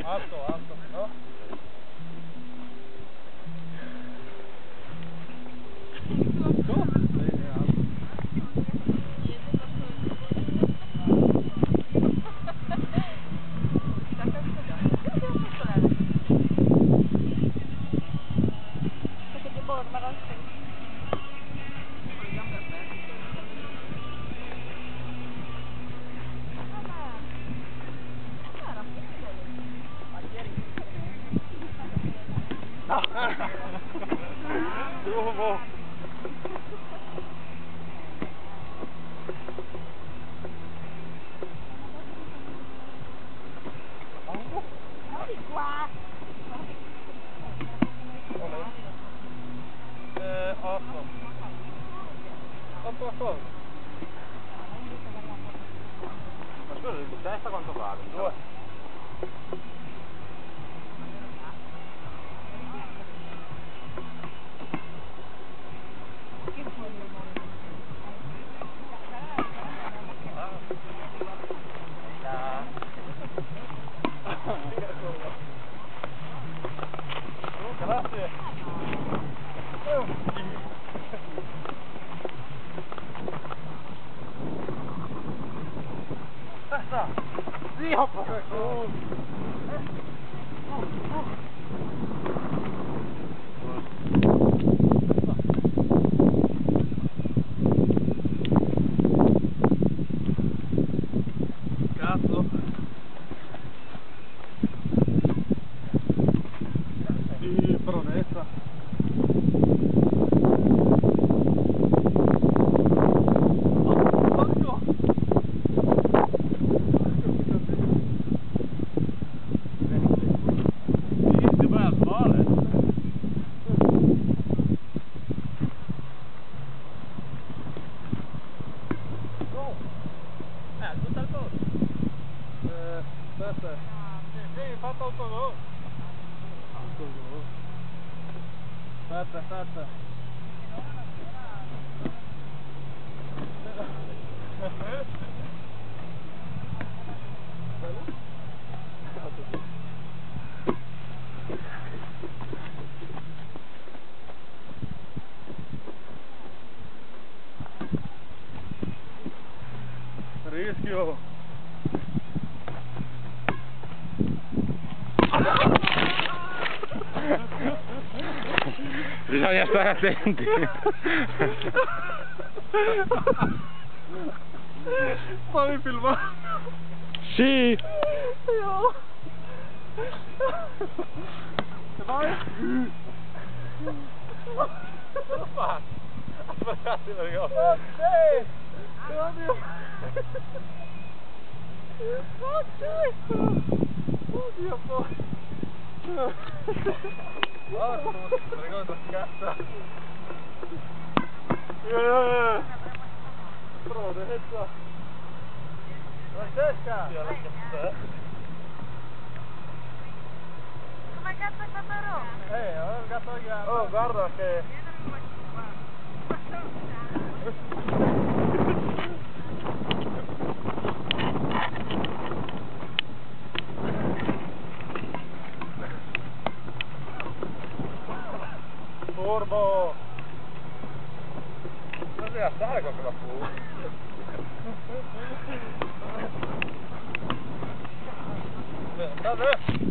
Alto, alto, no? Uomo! Di qua! 8. 8 a cosa? Ma scusa, di testa quanto vale? 2. Grazie. Testa! Sì, hoppa! Cazzo! Di pronezza. Tutto al posto. Aspetta. Sì, fatto autogol. Autogol. Aspetta. Rischio. Bisogna stare attenti. Fammi filmare. Sì. Vai. Cosa fa? Aspettate perché ho... Oddio! Oddio poi! Guarda come si ricorda scazza! Prodezza! Francesca! Come cazzo è stato rotto? Ho un gatto di gamba! Oh, guarda che... Furbo! Non devi stare con quella fu. Vabbè.